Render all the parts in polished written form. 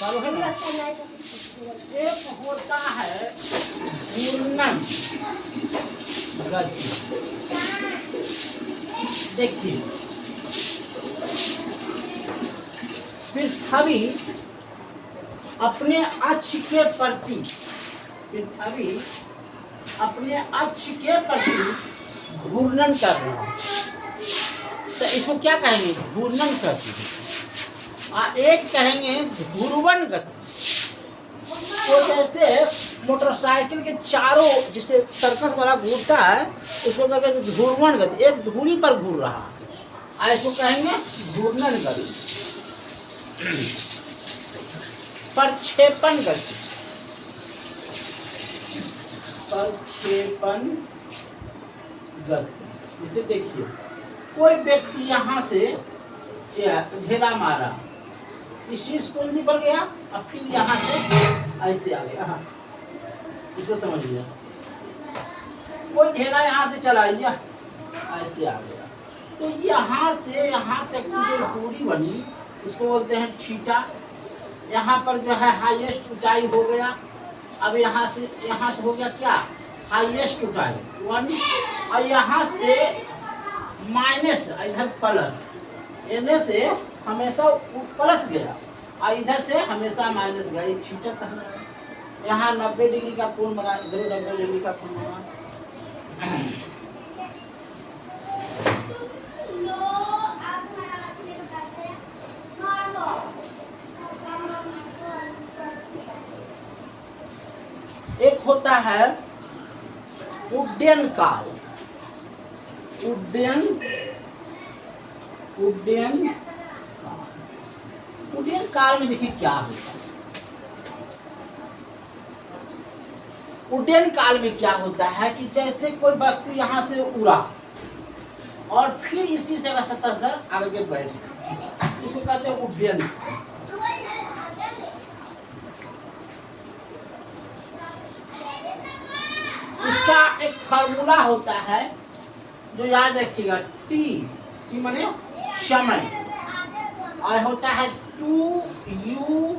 चालू है ना। एक होता है घूर्णन गति। देखिए पृथ्वी अपने अक्ष के प्रति, पृथ्वी अपने अक्ष के प्रति घूर्णन कर रहा है, तो इसको क्या कहेंगे? घूर्णन गति। एक कहेंगे घूर्णन गति। तो जैसे मोटरसाइकिल के चारों जिसे सर्कस वाला घूरता है उसको कहते हैं घूर्णन गति, एक धुरी पर घूर रहा है, इसको कहेंगे घूर्णन गति। प्रक्षेपण गति, प्रक्षेपण गति। इसे देखिए कोई व्यक्ति यहाँ से ढेला मारा, इसी स्कूंजी पर गया और फिर यहाँ से ऐसे आ गया। हाँ, इसको समझिए। कोई ढेला यहाँ से चला गया, ऐसे आ गया, तो यहाँ से यहाँ तक की जो दूरी बनी उसको बोलते हैं थीटा। यहाँ पर जो है हाईएस्ट ऊंचाई हो गया। अब यहाँ से हो गया क्या? हाईएस्ट ऊंचाई 1, और यहाँ से माइनस, इधर प्लस, इधर से हमेशा प्लस गया और इधर से हमेशा माइनस गया, ये थीटा कहना है। यहाँ 90 डिग्री का कोण बना, इधर 90 डिग्री का कोण बना। एक होता है उड्डयन काल। उड्डयन काल में देखिए क्या होता है। उड्डयन काल में क्या होता है कि जैसे कोई व्यक्ति यहाँ से उड़ा और फिर इसी जगह सतह कर आगे बढ़ गया, इसको कहते हैं उड्डयन। इसका एक फार्मूला होता है जो याद रखिएगा, टी माने समय, और होता है 2u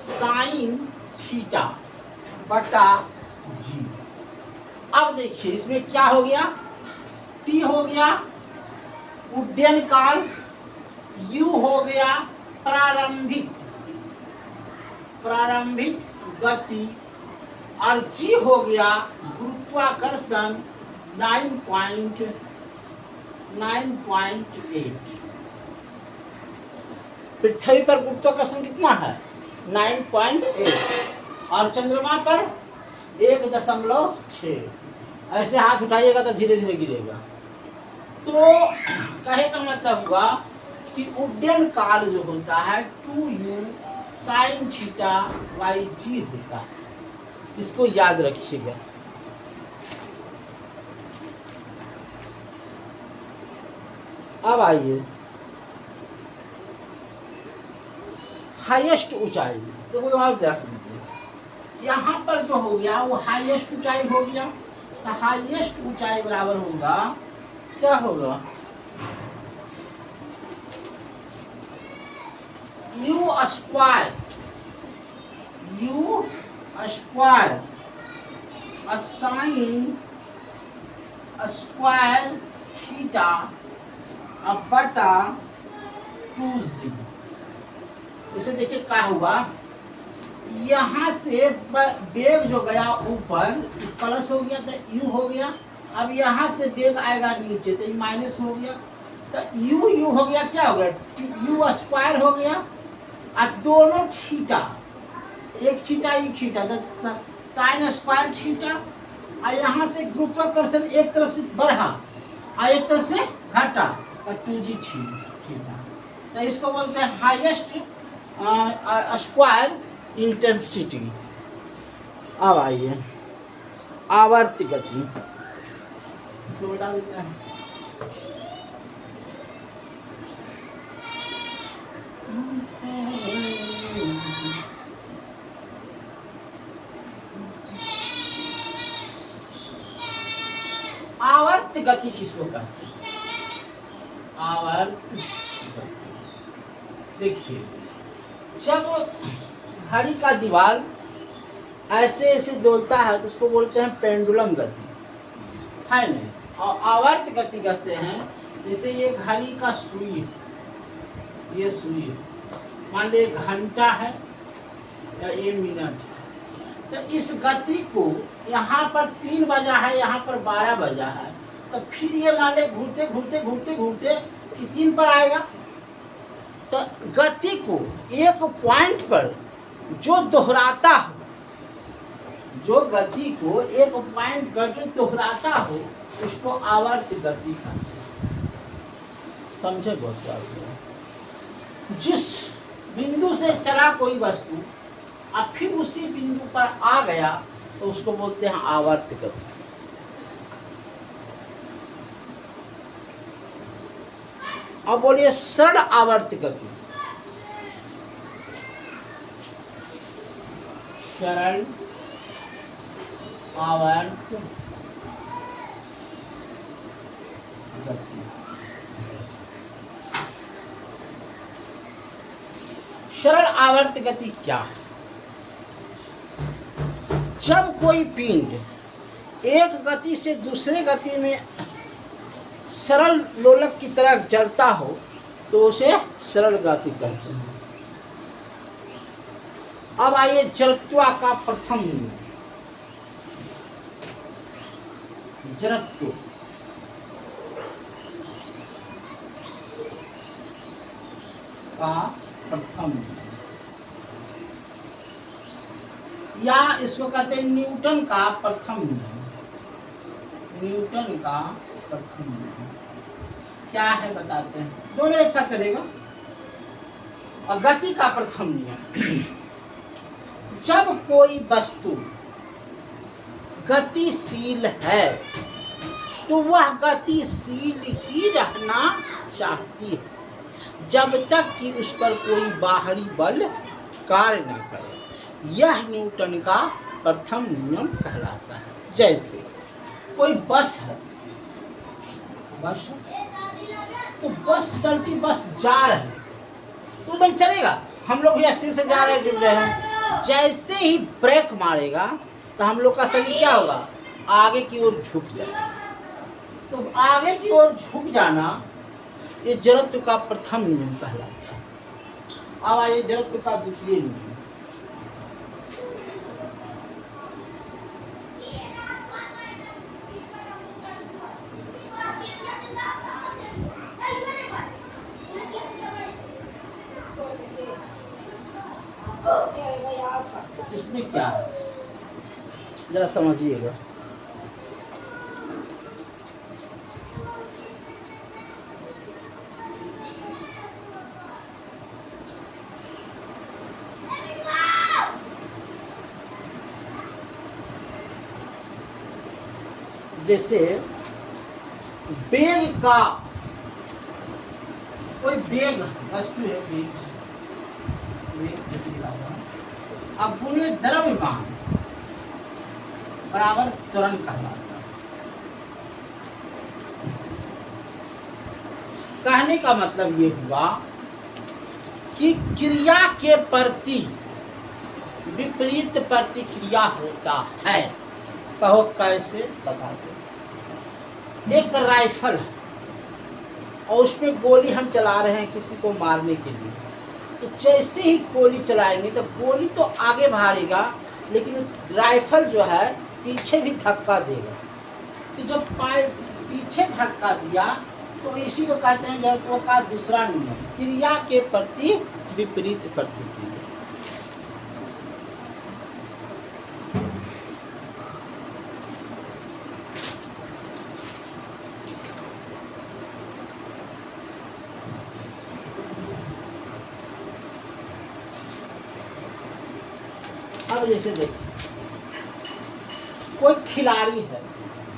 साइन थीटा बटा जी। अब देखिए इसमें क्या हो गया? टी हो गया उड्डयन काल, यू हो गया प्रारंभिक गति, और जी हो गया गुरुत्वाकर्षण 9.8। पृथ्वी पर गुरुत्वाकर्षण कितना है? 9.8, और चंद्रमा पर 1.6। ऐसे हाथ उठाइएगा तो धीरे धीरे गिरेगा। तो कहे का मतलब हुआ कि उड्डयन काल जो होता है 2u साइन थीटा बाई जी होता है। इसको याद रखिएगा। अब आइए हाईएस्ट ऊंचाई, तो वो आप देख लीजिए यहाँ पर जो हो गया वो हाईएस्ट ऊंचाई हो गया। तो हाईएस्ट ऊंचाई बराबर होगा, क्या होगा? You square sine square theta बटा 2g। इसे देखिए क्या हुआ, यहाँ से वेग जो गया ऊपर प्लस हो गया तो यू हो गया। अब यहाँ से वेग आएगा नीचे तो ये माइनस हो गया, तो यू हो गया, क्या हो गया? यू स्क्वायर हो गया। अब दोनों थीटा, एक थीटा एक थीटा, तो साइन स्क्वायर थीटा, और यहाँ से गुरुत्वाकर्षण एक तरफ से बढ़ा और एक तरफ से घटा, और 2g थीटा। तो इसको बोलते हैं हाईएस्ट स्क्वायर इंटेंसिटी। अब आइए आवर्त गति, इसको बता देते हैं। आवर्त गति किसको कहते हैं? आवर्त गति। देखिए, जब घड़ी का दीवार ऐसे ऐसे डोलता है तो उसको बोलते हैं पेंडुलम गति, है नहीं। और आवर्त गति कहते हैं, जैसे ये घड़ी का सुई है, ये सुई है, मान लीजिए घंटा है या ये मिनट है, तो इस गति को यहाँ पर 3 बजा है, यहाँ पर 12 बजा है, तो फिर ये मान लीजिए घूरते घूरते घूरते घूरते ये 3 पर आएगा। तो गति को एक पॉइंट पर जो दोहराता हो, जो गति को एक पॉइंट पर जो दोहराता हो, उसको आवर्त गति कहते हैं। समझे बहुत? जिस बिंदु से चला कोई वस्तु और फिर उसी बिंदु पर आ गया तो उसको बोलते हैं आवर्त गति। अब बोलिए सरल आवर्त गति। सरल आवर्त गति। सरल आवर्त गति क्या है? जब कोई पिंड एक गति से दूसरे गति में सरल लोलक की तरह चलता हो तो उसे सरल गति कहते हैं। अब आइए जड़त्व का प्रथम नियम। जड़त्व का प्रथम नियम, या इसको कहते हैं न्यूटन का प्रथम नियम। न्यूटन का प्रथम नियम क्या है बताते हैं, दोनों एक साथ चलेगा। और गति का प्रथम नियम, जब कोई वस्तु गतिशील है तो वह गतिशील ही रहना चाहती है जब तक कि उस पर कोई बाहरी बल कार्य न करे। यह न्यूटन का प्रथम नियम कहलाता है। जैसे कोई बस है, बस तो बस चलती, बस जा रहे हैं तो एकदम चलेगा। हम लोग भी स्थिर से जा रहे हैं, जुड़ रहे हैं। जैसे ही ब्रेक मारेगा तो हम लोग का शरीर क्या होगा, आगे की ओर झुक जाएगा। तो आगे की ओर झुक जाना ये जड़त्व का प्रथम नियम कहलाता है। अब आइए जड़त्व का द्वितीय नियम। इसमें क्या है जरा समझिएगा। जैसे वेग का, कोई वेग वस्तु है, वेग जैसे अब गुणे द्रव्यमान बराबर त्वरण कहलाता है। कहने का मतलब ये हुआ कि क्रिया के प्रति विपरीत प्रतिक्रिया होता है। कहो कैसे, बता दो। एक राइफल है और उसमें गोली हम चला रहे हैं किसी को मारने के लिए, तो जैसे ही गोली चलाएंगे तो गोली तो आगे भागेगा, लेकिन राइफल जो है पीछे भी धक्का देगा। तो जब पीछे धक्का दिया तो इसी को कहते हैं जड़त्व का दूसरा नियम, क्रिया के प्रति विपरीत प्रतिक्रिया। अब जैसे देखिए कोई खिलाड़ी है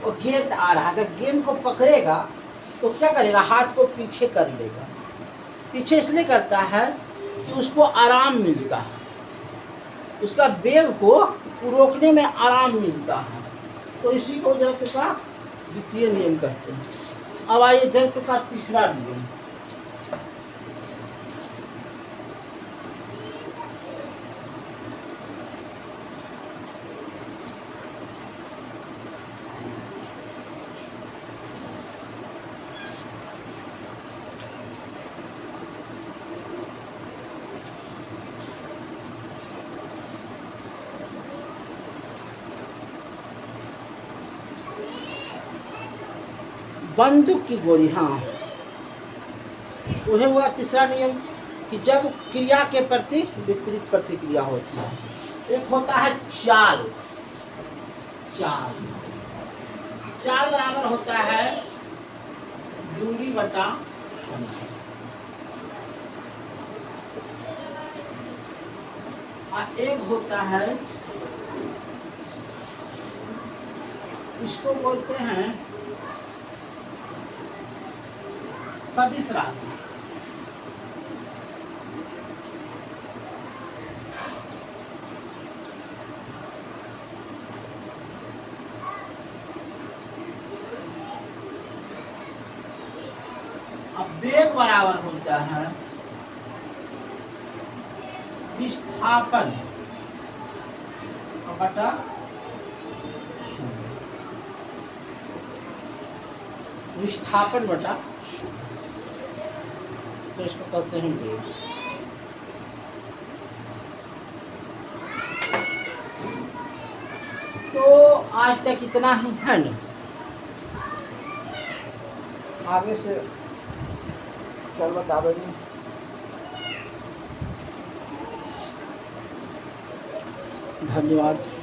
और गेंद आ रहा है, तो गेंद को पकड़ेगा तो क्या करेगा, हाथ को पीछे कर लेगा। पीछे इसलिए करता है कि उसको आराम मिलता है, उसका वेग को रोकने में आराम मिलता है। तो इसी को जड़त्व का द्वितीय नियम कहते हैं। अब आइए जड़त्व का तीसरा नियम। बंदूक की गोली, हाँ वह हुआ तीसरा नियम कि जब क्रिया के प्रति विपरीत प्रतिक्रिया होती है। एक होता है चाल। चाल चाल बराबर होता है दूरी बटा समय। और एक होता है, इसको बोलते हैं सदिश राशि। अब वेग बराबर होता है विस्थापन बटा विस्थापन बटा, तो इसको कहते हैं वेग। तो आज तक इतना ही है ना, आगे से कल बता देंगे। धन्यवाद।